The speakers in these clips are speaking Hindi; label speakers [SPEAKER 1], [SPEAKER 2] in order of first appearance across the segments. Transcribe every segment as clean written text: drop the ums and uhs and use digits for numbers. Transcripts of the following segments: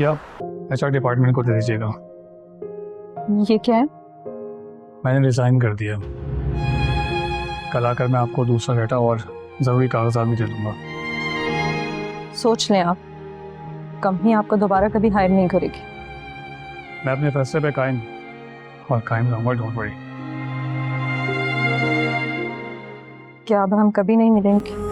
[SPEAKER 1] या HR डिपार्टमेंट को दे दीजिएगा।
[SPEAKER 2] ये क्या है?
[SPEAKER 1] मैंने रिज़ाइन कर दिया। कल आकर मैं आपको दूसरा डाटा और ज़रूरी कागजात भी दे दूँगा।
[SPEAKER 2] सोच लें आप, कंपनी आपको दोबारा कभी हायर नहीं करेगी।
[SPEAKER 1] मैं अपने फैसले पे कायम रहूँगा, डोंट वरी।
[SPEAKER 2] क्या अब हम कभी नहीं मिलेंगे?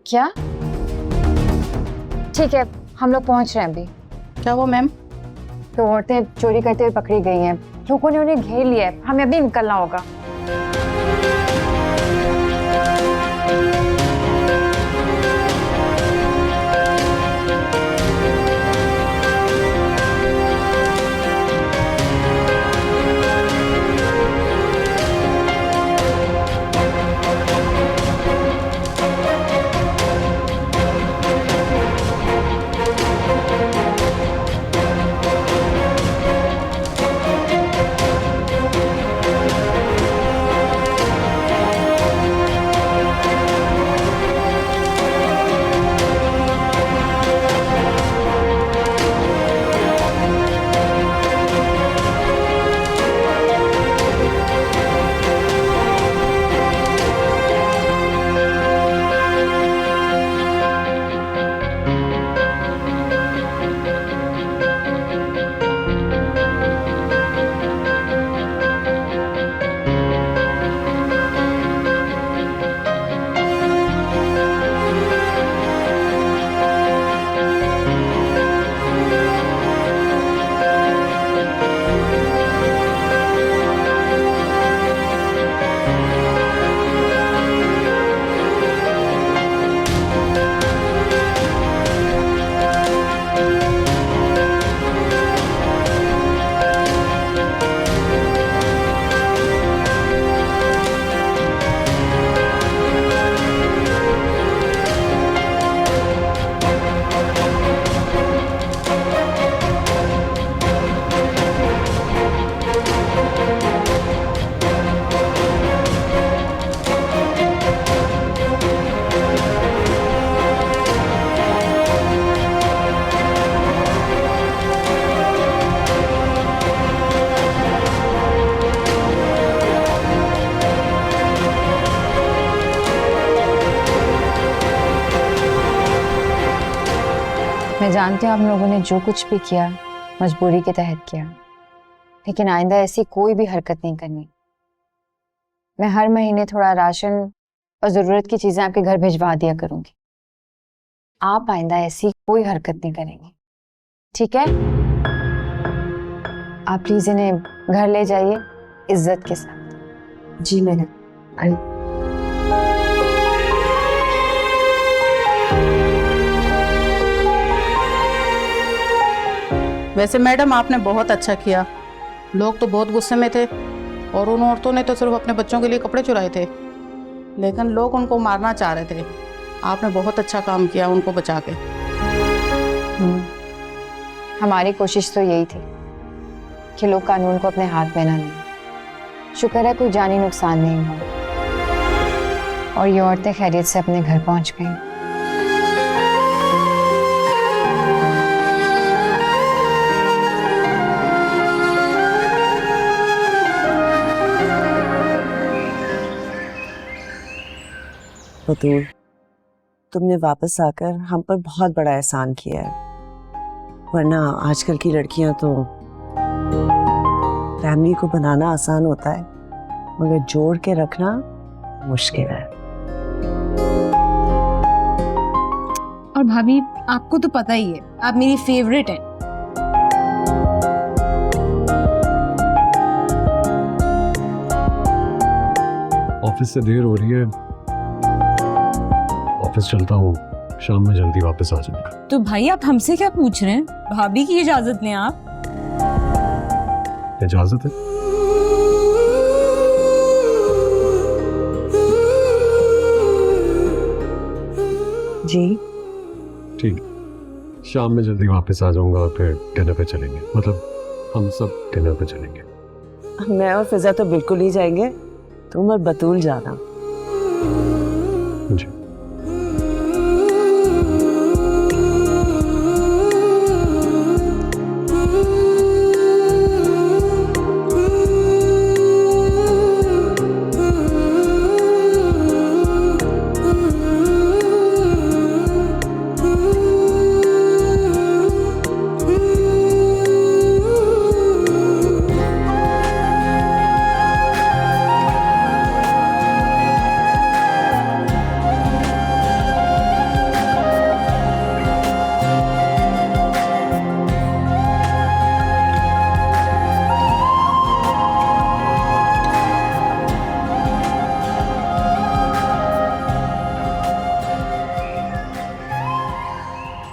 [SPEAKER 3] क्या? ठीक है, हम लोग पहुंच रहे हैं अभी।
[SPEAKER 4] क्या हुआ मैम?
[SPEAKER 3] तो औरतें चोरी करते हुए पकड़ी गई हैं, लोगों ने उन्हें घेर लिया है, हमें अभी निकलना होगा। मैं जानती हूँ आप लोगों ने जो कुछ भी किया मजबूरी के तहत किया, लेकिन आइंदा ऐसी कोई भी हरकत नहीं करनी। मैं हर महीने थोड़ा राशन और ज़रूरत की चीज़ें आपके घर भिजवा दिया करूँगी। आप आइंदा ऐसी कोई हरकत नहीं करेंगे, ठीक है? आप प्लीज़ इन्हें घर ले जाइए इज्जत के साथ।
[SPEAKER 5] जी मैडम।
[SPEAKER 4] वैसे मैडम आपने बहुत अच्छा किया। लोग तो बहुत गुस्से में थे और उन औरतों ने तो सिर्फ अपने बच्चों के लिए कपड़े चुराए थे, लेकिन लोग उनको मारना चाह रहे थे। आपने बहुत अच्छा काम किया उनको बचा के।
[SPEAKER 3] हमारी कोशिश तो यही थी कि लोग कानून को अपने हाथ में ना लें। शुक्र है कोई जानी नुकसान नहीं हुआ और ये औरतें खैरियत से अपने घर पहुंच गईं।
[SPEAKER 5] बतूल, तुमने वापस आकर हम पर बहुत बड़ा एहसान किया है, वरना आजकल की लड़कियां तो फैमिली को बनाना आसान होता है मगर जोड़ के रखना मुश्किल है।
[SPEAKER 6] और भाभी आपको तो पता ही है, आप मेरी फेवरेट हैं।
[SPEAKER 1] ऑफिस से देर हो रही है, ऑफिस चलता हूँ,
[SPEAKER 7] शाम में जल्दी वापस आ जाऊंगा।
[SPEAKER 6] तो भाई आप हमसे क्या पूछ रहे हैं? भाभी की इजाजत लें आप।
[SPEAKER 7] इजाजत है?
[SPEAKER 5] जी
[SPEAKER 7] ठीक, शाम में जल्दी वापस आ जाऊंगा और फिर डिनर पे चलेंगे, मतलब हम सब डिनर पे चलेंगे।
[SPEAKER 5] मैं और फिजा तो बिल्कुल ही जाएंगे, तुम और बतूल जाना।
[SPEAKER 7] जी।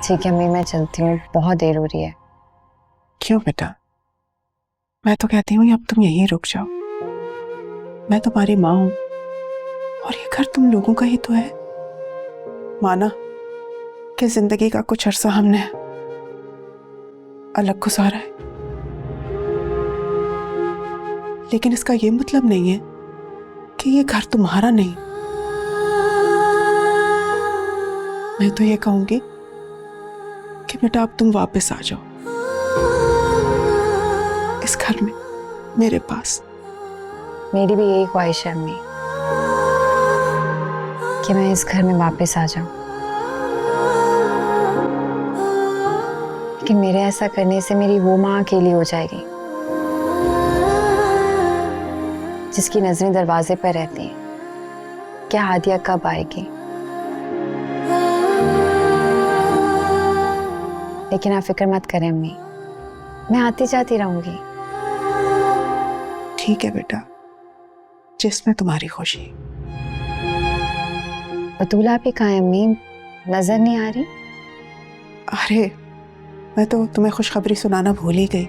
[SPEAKER 3] ठीक है अम्मी, मैं चलती हूँ, बहुत देर हो रही है।
[SPEAKER 8] क्यों बेटा, मैं तो कहती हूँ अब तुम यहीं रुक जाओ। मैं तुम्हारी माँ हूं और ये घर तुम लोगों का ही तो है। माना कि जिंदगी का कुछ अरसा हमने अलग गुजारा है, लेकिन इसका ये मतलब नहीं है कि ये घर तुम्हारा नहीं। मैं तो ये कहूंगी कि बेटा अब तुम वापस आ जाओ इस घर में, मेरे पास।
[SPEAKER 3] मेरी भी यही ख्वाहिश है अम्मी कि मैं इस घर में वापस आ जाऊं, लेकिन मेरे ऐसा करने से मेरी वो माँ अकेली हो जाएगी जिसकी नजरें दरवाजे पर रहती हैं। क्या हादिया कब आएगी? लेकिन आप फिक्र मत करें अम्मी, मैं आती जाती रहूंगी।
[SPEAKER 8] ठीक है बेटा, जिसमें तुम्हारी खुशी।
[SPEAKER 3] बतूला भी कहाँ है अम्मी, नजर नहीं आ रही?
[SPEAKER 8] अरे मैं तो तुम्हें खुशखबरी सुनाना भूल ही गई।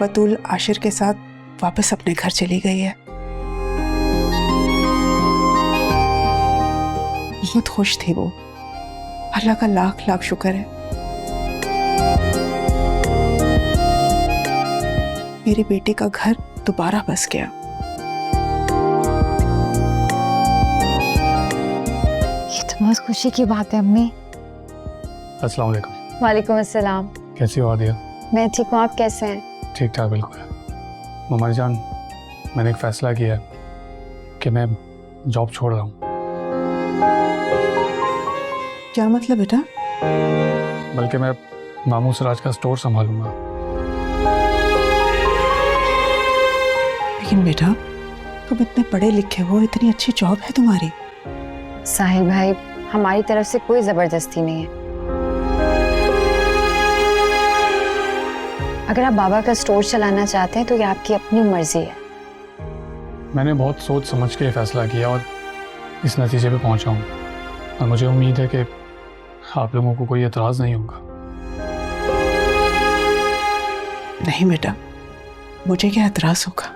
[SPEAKER 8] बतूल आशिर के साथ वापस अपने घर चली गई है। बहुत खुश थी वो, अल्लाह का लाख लाख शुक्र है। मेरी बेटी का घर दोबारा बस गया।
[SPEAKER 3] ये तो बहुत खुशी की बात है अम्मी।
[SPEAKER 1] अस्सलाम वालेकुम।
[SPEAKER 3] वालेकुम अस्सलाम।
[SPEAKER 1] कैसी हो आदिया?
[SPEAKER 3] मैं ठीक हूँ, आप कैसे हैं?
[SPEAKER 1] ठीक ठाक बिल्कुल। मम्मा जान, मैंने एक फ़ैसला किया है कि मैं जॉब छोड़ रहा हूँ।
[SPEAKER 8] क्या मतलब बेटा?
[SPEAKER 1] बल्कि मैं मामू सिराज का स्टोर संभालूंगा।
[SPEAKER 8] लेकिन बेटा, तुम इतने पढ़े लिखे हो, इतनी अच्छी जॉब है तुम्हारी।
[SPEAKER 3] साहिल भाई, हमारी तरफ से कोई जबरदस्ती नहीं है। अगर आप बाबा का स्टोर चलाना चाहते हैं तो ये आपकी अपनी मर्जी है।
[SPEAKER 1] मैंने बहुत सोच समझ के ये फैसला किया और इस नतीजे पे पहुंचा हूँ, और मुझे उम्मीद है कि आप लोगों को कोई एतराज़ नहीं होगा।
[SPEAKER 8] नहीं बेटा, मुझे क्या एतराज होगा।